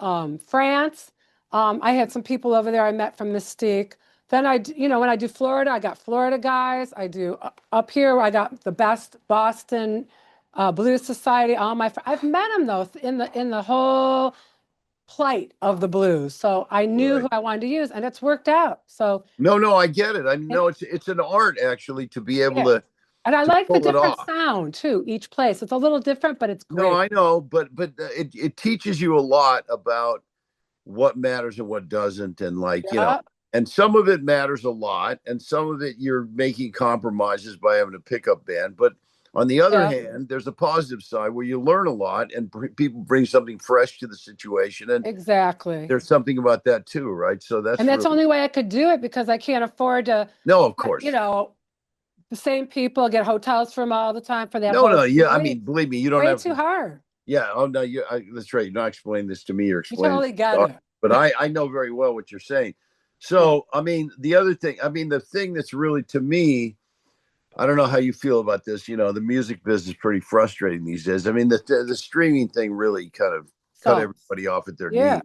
France. I had some people over there I met from Mystique. Then when I do Florida, I got Florida guys. I do up here, I got the best Boston Blues Society. I've met them though in the whole plight of the blues. So I knew Right. who I wanted to use, and it's worked out. So No, I get it. I mean, it, no, it's an art actually to be able yeah, to and I like the pull it different off. sound too. Each place, it's a little different, but it's No, great. I know, but it teaches you a lot about what matters and what doesn't, and Yeah, and some of it matters a lot, and some of it you're making compromises by having a pickup band. But on the other yeah, hand, there's a positive side where you learn a lot, and people bring something fresh to the situation, and exactly. there's something about that too, right? So And that's that's the really only way I could do it because I can't afford to, no, of you course. know, the same people get hotels from all the time for that No, whole no, few yeah. I mean, weeks. believe me, you don't Way have too to. hard. Yeah. Oh no, that's right. You're not explaining this to me. You're You explaining, totally get it. but I know very well what you're saying. Yeah. So, I mean, the other thing, I mean, the thing that's really to me, I don't know how you feel about this. The music business is pretty frustrating these days. I mean, the streaming thing really kind of cut So, everybody off at their yeah. knees.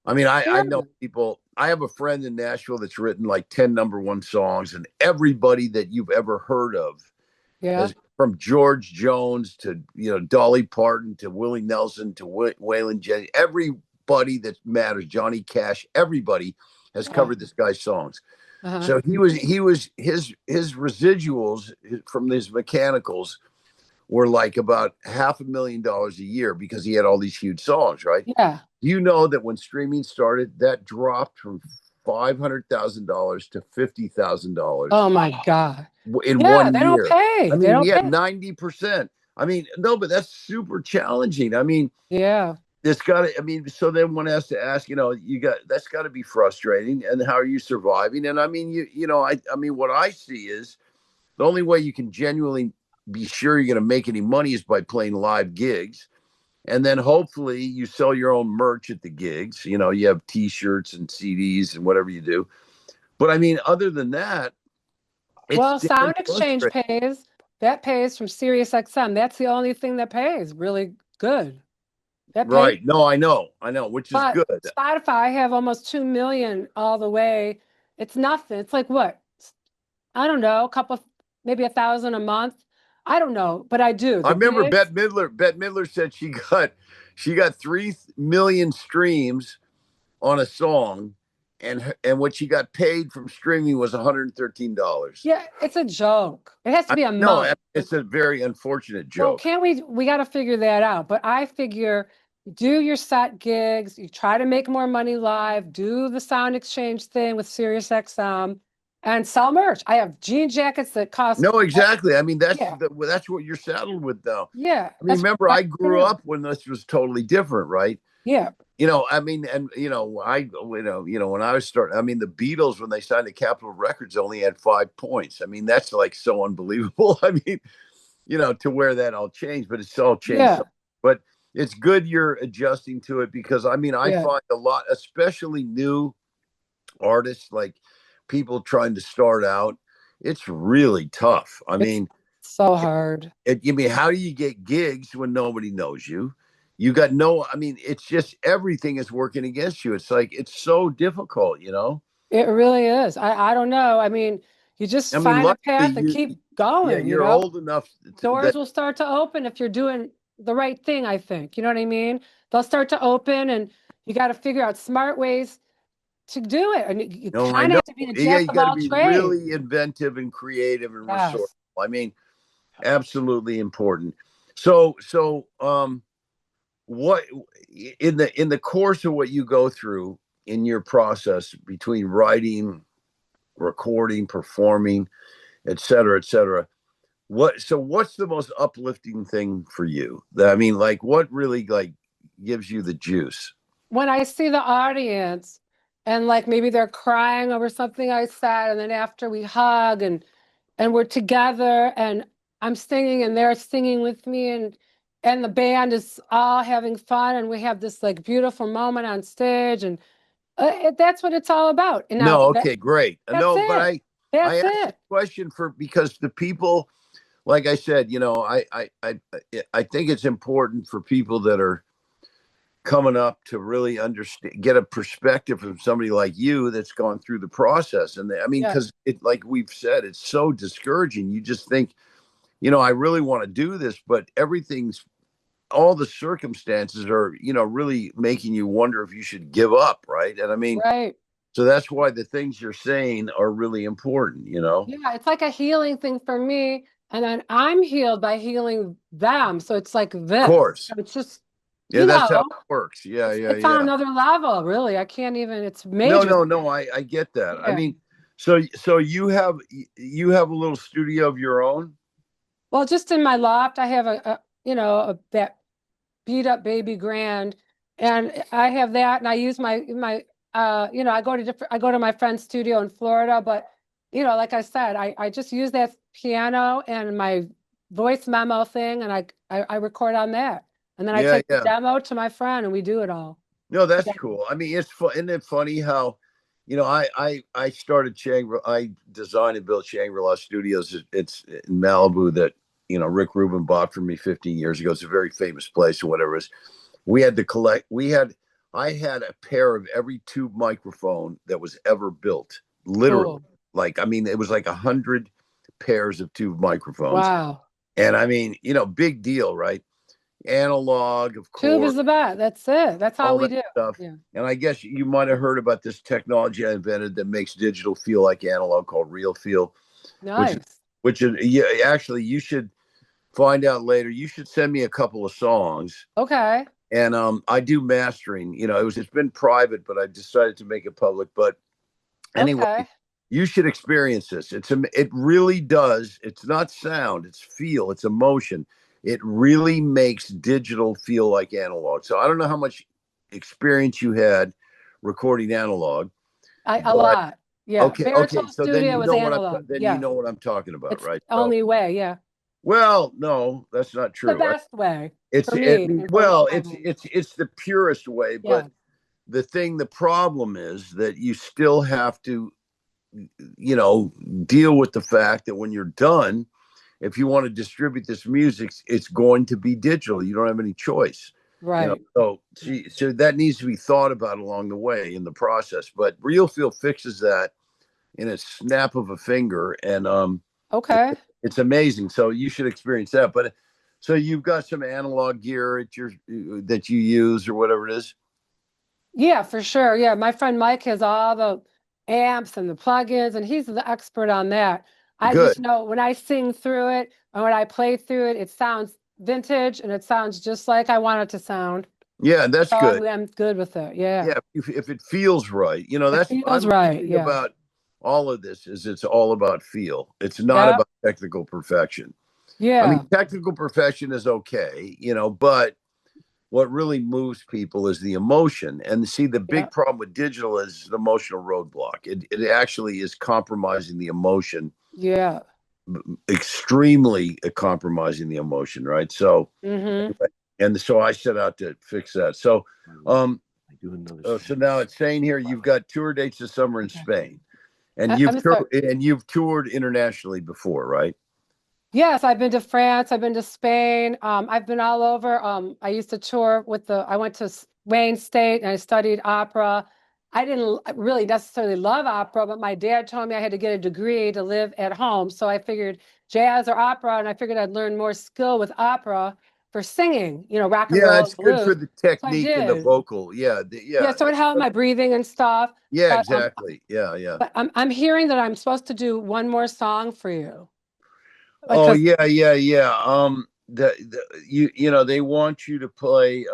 I mean, I know Sure. people. I have a friend in Nashville that's written like 10 number one songs, and everybody that you've ever heard of Yeah. has, from George Jones to Dolly Parton to Willie Nelson to Waylon Jennings, everybody that matters, Johnny Cash, everybody has Yeah. covered this guy's songs. Uh-huh. So his residuals from these mechanicals were like about $500,000 a year because he had all these huge songs, right? Yeah. You know that when streaming started, that dropped from $500,000 to $50,000 Oh my God. in Yeah, they one don't year. pay. I They mean, don't he had pay. 90%. I mean, no, but that's super challenging. I mean, Yeah. it's got to, I mean, so then one has to ask, that's got to be frustrating. And how are you surviving? And I mean, I mean, what I see is the only way you can genuinely be sure you're going to make any money is by playing live gigs. And then hopefully you sell your own merch at the gigs. You have t-shirts and CDs and whatever you do. But I mean, other than that, it's Well, damn Sound Exchange frustrating. pays. That pays from Sirius XM. That's the only thing that pays really good. That pays. Right. No, I know, which is But good. Spotify, I have almost 2 million all the way. It's nothing. It's like what? I don't know, a couple, maybe 1,000 a month. I don't know, but I do. I The remember gigs. Bette Midler said she got 3 million streams on a song, and what she got paid from streaming was $113. Yeah, it's a joke. It has to be a No, month. it's a very unfortunate Well, joke. can't we got to figure that out. But I figure do your set gigs, you try to make more money live, do the sound exchange thing with Sirius XM and sell merch. I have jean jackets that cost No, exactly. I mean, yeah, that's what you're saddled with now. yeah. I mean, That's remember, what I I grew do. up when this was totally different, right? Yeah. I mean, and when I was starting, I mean, the Beatles, when they signed to Capitol Records, only had 5 points. I mean, that's like so unbelievable. I mean, to where that all changed, but it's all changed. Yeah. But it's good you're adjusting to it, because I mean, I Yeah. find a lot, especially new artists, like people trying to start out, it's really tough. I mean, so hard. how do you get gigs when nobody knows you? You got no, I mean, it's just everything is working against you. It's like, it's so difficult, you know? It really is. I don't know. I mean, you just I mean, find a luckily path and keep yeah, going, you you're know? old enough Doors that, will start to open if you're doing the right thing, I think. You know what I mean? They'll start to open and you got to figure out smart ways to do it. And you no, I kind of know. have to be the Yeah, jack you of got to all be trades. really inventive and creative and Yes. resourceful. I mean, absolutely important. So, what in the course of what you go through in your process between writing, recording, performing, et cetera, what's the most uplifting thing for you? I mean, like, what really like gives you the juice? When I see the audience and like maybe they're crying over something I said, and then after we hug and we're together and I'm singing and they're singing with me and the band is all having fun and we have this like beautiful moment on stage and that's what it's all about. And now No, okay, great. that's No, but it. I That's asked the it. question because the people, like I said, you know, I think it's important for people that are coming up to really understand, get a perspective from somebody like you that's gone through the process. And I mean, Yeah. because it, like we've said, it's so discouraging. You just think, you know, I really want to do this, but all the circumstances are, you know, really making you wonder if you should give up, right? And I mean, Right. so that's why the things you're saying are really important, you know? Yeah, it's like a healing thing for me. And then I'm healed by healing them. So it's like Of this. course. It's just, Yeah, you that's know, how it works. Yeah, it's on yeah. another level, really. I can't even, it's No, major. no. I get that. I Yeah. mean, so you have a little studio of your own? Well, just in my loft, I have that beat up baby grand. And I have that and I use my I go to my friend's studio in Florida, but like I said, I just use that piano and my voice memo thing and I record on that. And then I Yeah, take the yeah. demo to my friend and we do it all. No, that's Yeah. cool. I mean, it's fun. Isn't it funny how, you know, I started I designed and built Shangri-La Studios. It's in Malibu that, you know, Rick Rubin bought from me 15 years ago. It's a very famous place or whatever it is. I had a pair of every tube microphone that was ever built. Literally. Cool. Like, I mean, it was like 100 pairs of tube microphones. Wow. And I mean, you know, big deal, right? Analog, of Tube course, is the best. That's it. That's how all we that do. stuff. Yeah. And I guess you might have heard about this technology I invented that makes digital feel like analog called Real Feel, which Nice. which is, yeah, actually you should find out later. You should send me a couple of songs. Okay. And I do mastering. You know, it's been private, but I decided to make it public. But anyway, Okay. you should experience this. It really does. It's not sound, it's feel, it's emotion. It really makes digital feel like analog. So I don't know how much experience you had recording analog, A but lot. Yeah. okay. Barito's So then studio you was know analog. you Yeah. know what I'm talking about, It's right? the So, only way. Yeah. well, no, that's not The true. best way for me. It's the purest way, Yeah. but the problem is that you still have to, you know, deal with the fact that when you're done, if you want to distribute this music, it's going to be digital. You don't have any choice. You know, Right. so that needs to be thought about along the way in the process. But Real Feel fixes that in a snap of a finger, and Okay. it's amazing. So you should experience that. But so you've got some analog gear at your that you use or whatever it is. Yeah, for sure. Yeah. My friend Mike has all the amps and the plugins, and he's the expert on that. I just Good. know when I sing through it and when I play through it, it sounds vintage and it sounds just like I want it to sound. Yeah, that's So good. I'm good with it. Yeah. Yeah, if it feels right, you know, It that's feels I'm right. learning Yeah. about all of this is it's all about feel. It's not Yeah. about technical perfection. I mean, Yeah. technical perfection is okay, you know, but what really moves people is the emotion. And see, the Yeah. big problem with digital is the emotional roadblock. It actually is compromising the emotion, Yeah. extremely compromising the emotion, right? So, Mm-hmm. and so I set out to fix that. So, so now it's saying here you've got tour dates this summer in Okay. Spain. And I'm sorry. you've toured internationally before, right? Yes, I've been to France. I've been to Spain. I've been all over. I used to tour I went to Wayne State and I studied opera. I didn't really necessarily love opera, but my dad told me I had to get a degree to live at home. So I figured jazz or opera, and I figured I'd learn more skill with opera for singing, rock and Yeah, roll it's and good for blues. the So I technique and the did. vocal. Yeah, Yeah, so it helped my breathing and stuff. yeah, But exactly. Yeah, yeah. I'm hearing that I'm supposed to do one more song for you. Oh, Because yeah, yeah, yeah. They want you to play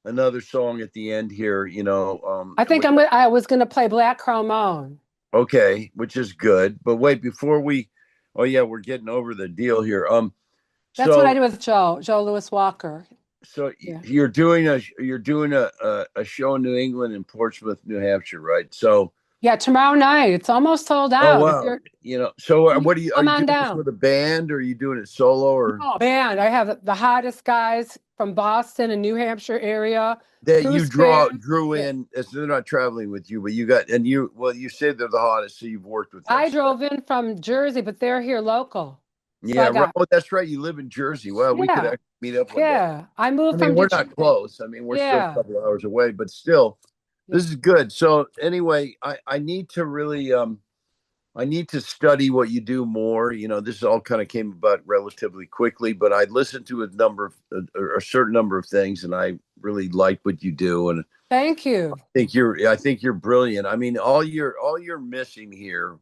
another song at the end here. I think I was gonna play Black Crow Moan. Okay, which is good. But wait, oh yeah, we're getting over the deal here. That's what I So do with Joe Lewis Walker. so Yeah. you're doing a show in New England in Portsmouth, New Hampshire, right? So Yeah, tomorrow night. It's almost sold oh out. If wow, you're so you what are come you on doing this down. with a band, or are you doing it solo, or Oh man, I have the hottest guys from Boston and New Hampshire area. that you Bruce Graham. drew Yeah. in? As they're not traveling with you, but you said they're the hottest, so you've worked with them. I drove in from Jersey, but they're here local. So Yeah, I right. got Oh, that's right. You live in Jersey. Well, we could yeah, actually meet up one day. yeah. I I moved mean, from we're not Detroit. close. I mean, we're still a Yeah. couple of hours away, but still, Yeah. this is good. So anyway, I need to really I need to study what you do more. This all kind of came about relatively quickly, but I listened to a certain number of things, and I really like what you do, and Thank you. I think you're brilliant. I mean, all you're missing here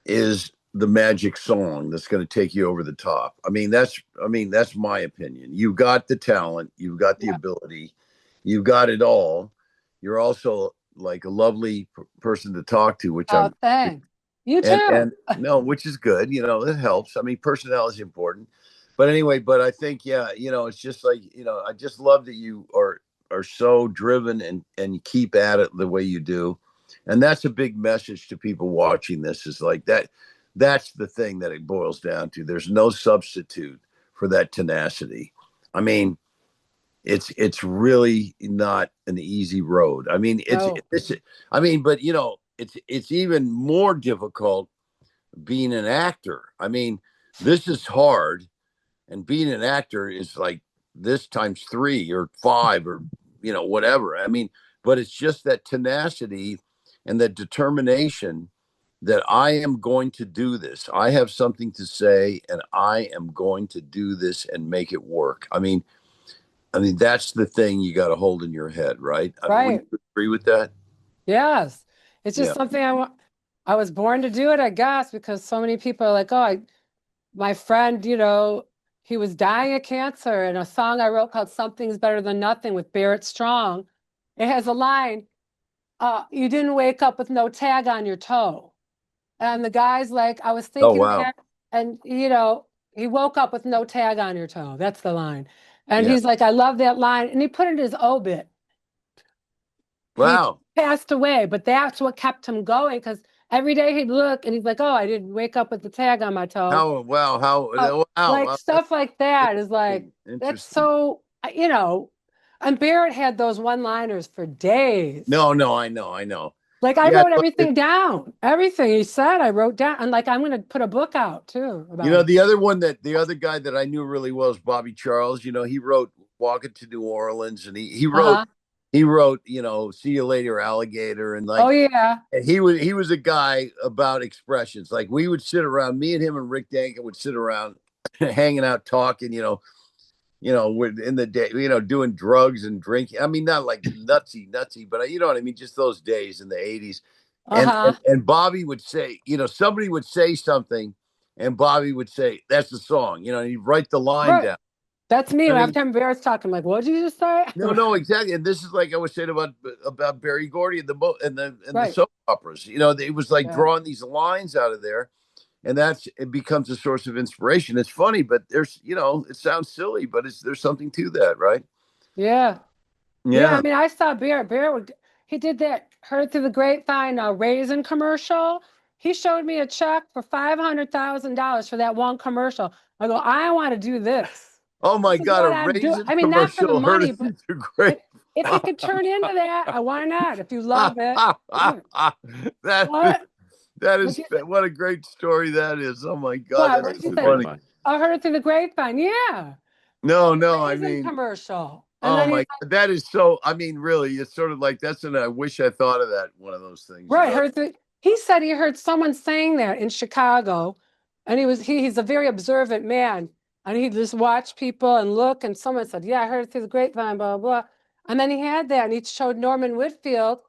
is the magic song that's going to take you over the top. I mean that's my opinion. You've got the talent, you've got the Yeah. ability, you've got it all. You're also like a lovely person to talk to, which Oh, I'm thanks. You and too. no, which is good. It helps. I mean, personality is important. But anyway, but I think yeah, it's just like, I just love that you are so driven and keep at it the way you do. And that's a big message to people watching this, is like that's the thing that it boils down to. There's no substitute for that tenacity. I mean, it's really not an easy road. I mean, No. but it's even more difficult being an actor. I mean, this is hard, and being an actor is like this times 3 or 5 or whatever. I mean, but it's just that tenacity and that determination that I am going to do this. I have something to say, and I am going to do this and make it work. I mean that's the thing you got to hold in your head, right? I mean, would Right. you agree with that? Yes. It's just Yeah. something I want. I was born to do it, I guess, because so many people are like, my friend, he was dying of cancer, and a song I wrote called Something's Better Than Nothing with Barrett Strong. It has a line, you didn't wake up with no tag on your toe. And the guy's like, I was Oh thinking wow. that, and he woke up with no tag on your toe. That's the line. And Yeah. he's like, I love that line. And he put it in his obit. He Wow. passed away, but that's what kept him going, because every day he'd look and he's like, oh, I didn't wake up with the tag on my toe. How wow how wow, Like wow, that's stuff like that is like, that's interesting. so, and Barrett had those one-liners for days. No, I know. Like I Yeah, wrote everything down. Everything he said, I wrote down. And like I'm gonna put a book out too about it. the other guy that I knew really well is Bobby Charles. He wrote Walking to New Orleans, and Uh-huh. he wrote, See You Later, Alligator, and like Oh yeah. he was a guy about expressions. Like we would sit around, me and him and Rick Dankin would sit around hanging out talking, in the day, doing drugs and drinking. I mean, not like nutsy, but you know what I mean? Just those days in the 80s. And, Uh-huh. and Bobby would say, somebody would say something, and Bobby would say, that's the song, and he'd write the line Right. down. That's me. I Every mean, time Barrett's talking, I'm like, what did you just say? no, exactly. And this is like I was saying about Barry Gordy and the Right. soap operas. It was like Yeah. drawing these lines out of there, and it becomes a source of inspiration. It's funny, but it sounds silly, but there's something to that, right? Yeah. Yeah. I Yeah. mean, I saw Barrett. He did that Heard Through the Grapevine raisin commercial. He showed me a check for $500,000 for that one commercial. I go, I want to do this. Oh my This is God, a what I'm doing. raisin I mean, not for the commercial. Heard money, it but through great. if you could turn into that, why not? If you love it. that is What? what a great story that is. Oh my God, What? that's You so said, funny. I heard it through the grapevine. Yeah. No, I Amazing mean, commercial. And oh then my, that is so. I mean, really, it's sort of like that's an. I wish I thought of that. One of those things. right, he said he heard someone saying that in Chicago, and he's a very observant man, and he just watched people and look, and someone said, "Yeah, I heard it through the grapevine, blah blah," and then he had that, and he showed Norman Whitfield,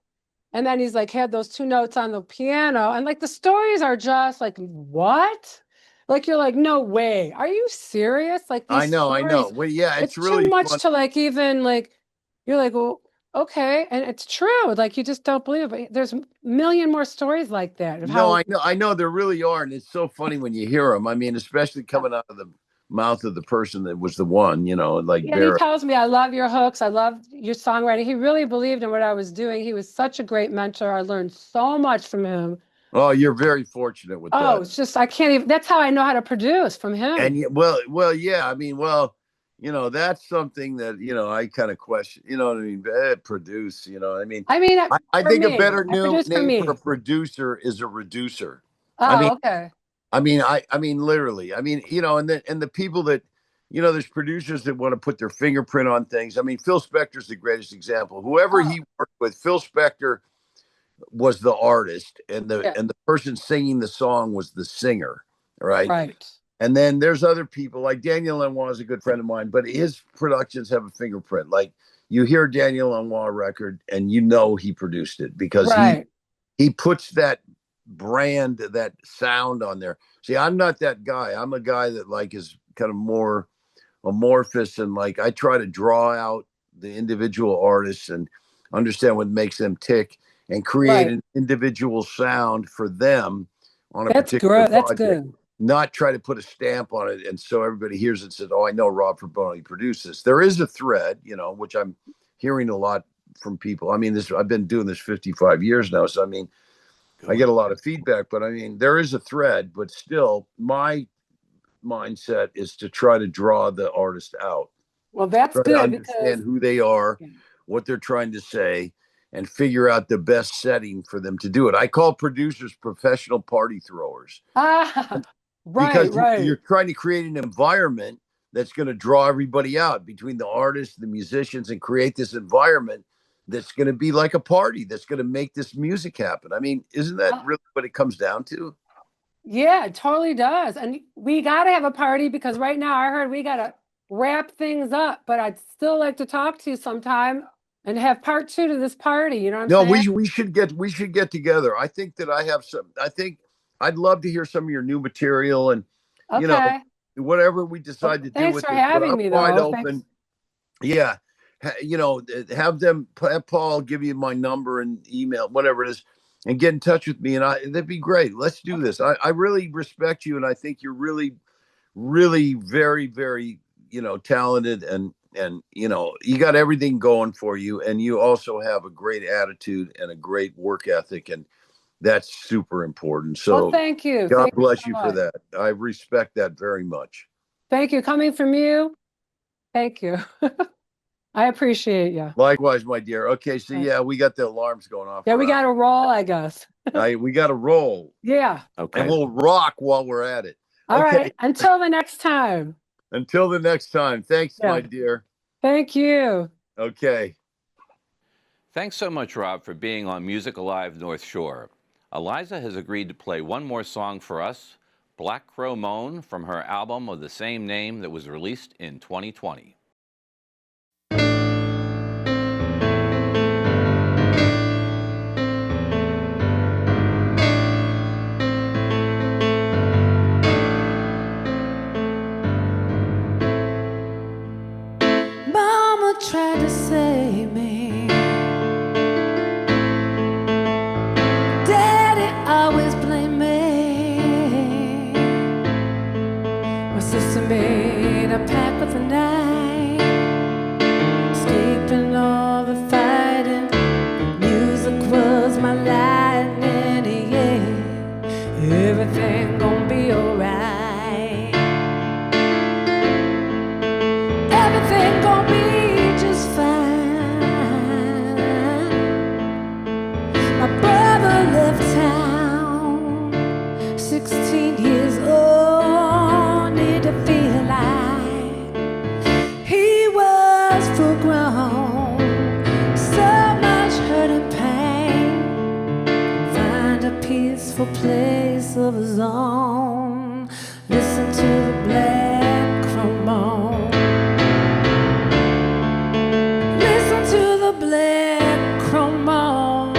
and then he's like had those two notes on the piano, and like the stories are just like what, like you're like no way, are you serious? Like these I know. stories, Well, yeah, it's it's really too much fun. to like even like you're like well. Okay, and it's true. Like you just don't believe it. But there's a million more stories like that of No, how. I know there really are, and it's so funny when you hear them. I mean, especially coming out of the mouth of the person that was the one, like Yeah, and he Barrett. tells me, I love your hooks. I love your songwriting. He really believed in what I was doing. He was such a great mentor. I learned so much from him. Oh, you're very fortunate with Oh, that. it's just I can't even. That's how I know how to produce from him. And yeah. I mean, that's something that I kind of question. You know what I mean? Produce. I mean, I mean, I for think me, a better I produce for name for me. a producer is a reducer. I Oh, mean, okay. I mean, literally. I mean, and the people that, there's producers that want to put their fingerprint on things. I mean, Phil Spector's the greatest example. Whoever Oh, he worked with, Phil Spector was the artist, and the yeah, person singing the song was the singer, right? right. And then there's other people like Daniel Lanois is a good friend of mine, but his productions have a fingerprint. Like you hear Daniel Lanois record, and he produced it because Right. he puts that brand, that sound on there. See, I'm not that guy. I'm a guy that like is kind of more amorphous, and like I try to draw out the individual artists and understand what makes them tick and create Right. an individual sound for them on a That's particular good. That's project. good. Not try to put a stamp on it, and so everybody hears it and says, "Oh, I know Rob Fraboni produced this." There is a thread, which I'm hearing a lot from people. I mean, I've been doing this 55 years now, so I mean, I get a lot of feedback. But I mean, there is a thread, but still, my mindset is to try to draw the artist out, Well, that's try to good because understand who they are, yeah. what they're trying to say, and figure out the best setting for them to do it. I call producers professional party throwers. Right, Because right. you're trying to create an environment that's going to draw everybody out between the artists, the musicians, and create this environment that's going to be like a party that's going to make this music happen. I mean, isn't that really what it comes down to? Yeah, it totally does. And we got to have a party because right now I heard we got to wrap things up, but I'd still like to talk to you sometime and have part two to this party. You know what I'm No, saying? we should get together. I think that I think I'd love to hear some of your new material, and Okay. whatever we decide to do Thanks with for it. But having I'm me, wide though. open. Thanks. Yeah. Have Paul give you my number and email, whatever it is, and get in touch with me. And that'd be great. Let's do this. I really respect you. And I think you're really, really very, very, talented, and, you got everything going for you. And you also have a great attitude and a great work ethic. And that's super important. Well, So thank you. God Thank you bless so you for much. that. I respect that very much. Thank you. Coming from you. Thank you. I appreciate you. Likewise, my dear. Okay, so yeah, we got the alarms going off. Yeah, we got to roll, I guess. We got to roll. Yeah. Okay. And we'll rock while we're at it. All Okay. right. Until the next time. Until the next time. Thanks, my dear. Thank you. Okay. Thanks so much, Rob, for being on Music Alive North Shore. Eliza has agreed to play one more song for us, Black Crow Moan, from her album of the same name that was released in 2020. Mama tried to save me. Daddy always blamed me. My sister made a pact with the night, escaping all the fighting. Music was my lightning, yeah. Everything gonna be alright. Everything gonna be just fine. peaceful place of his own. Listen to the black trombone. Listen to the black trombone.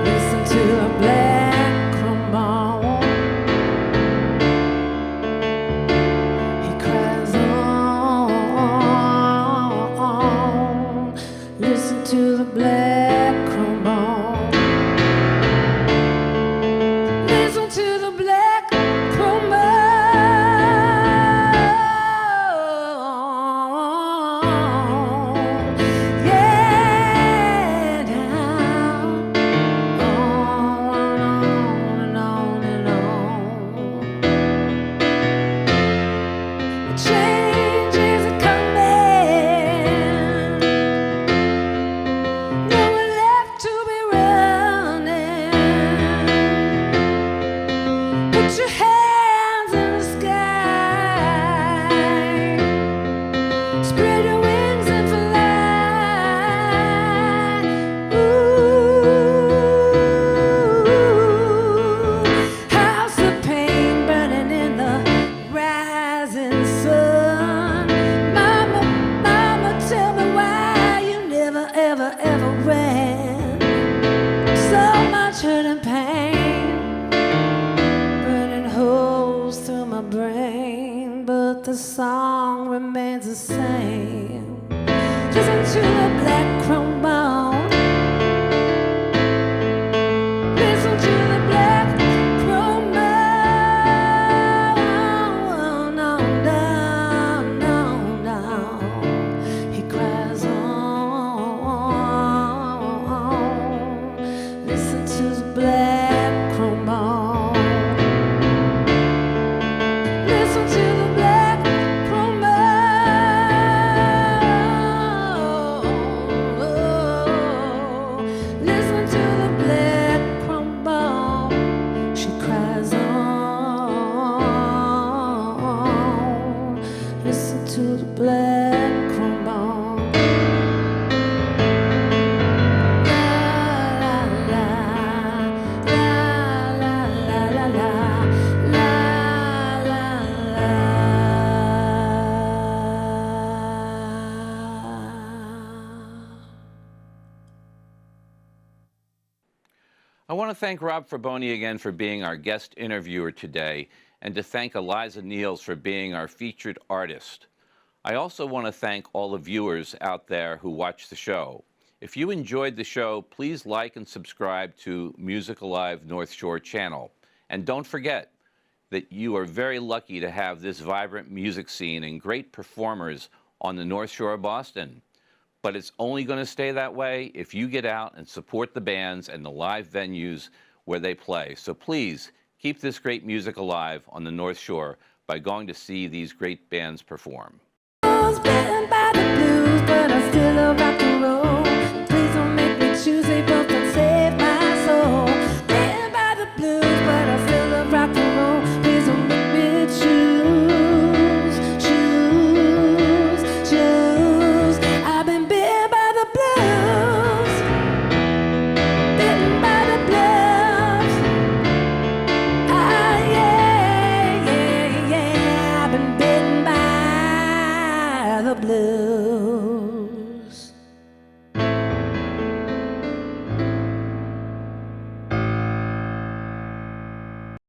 Listen to the black trombone. He cries on. Listen to the black trombone. Listen to the black trombone. Yeah, down, on and on and on. The change is coming. No one left to be running. Put your hands in the sky. Spread your wings and fly. Ooh, house of pain burning in the rising sun. Mama, mama, tell me why you never, ever, ever ran. So much hurt and pain, burning holes through my brain, but the song remains the same. Listen to the black trombone. Listen to the black trombone. No, no, no, no. He cries on. Listen to the black trombone. Listen to the black trombone. Listen to the black trombone. She cries on. Listen to the black trombone. La la la la la la la la la. I want to thank Rob Fraboni again for being our guest interviewer today, and to thank Eliza Neals for being our featured artist. I also want to thank all the viewers out there who watch the show. If you enjoyed the show, please like and subscribe to Music Alive North Shore channel. And don't forget that you are very lucky to have this vibrant music scene and great performers on the North Shore of Boston. But it's only going to stay that way if you get out and support the bands and the live venues where they play. So please keep this great music alive on the North Shore by going to see these great bands perform. I was bitten by the blues, but I still love rock and roll.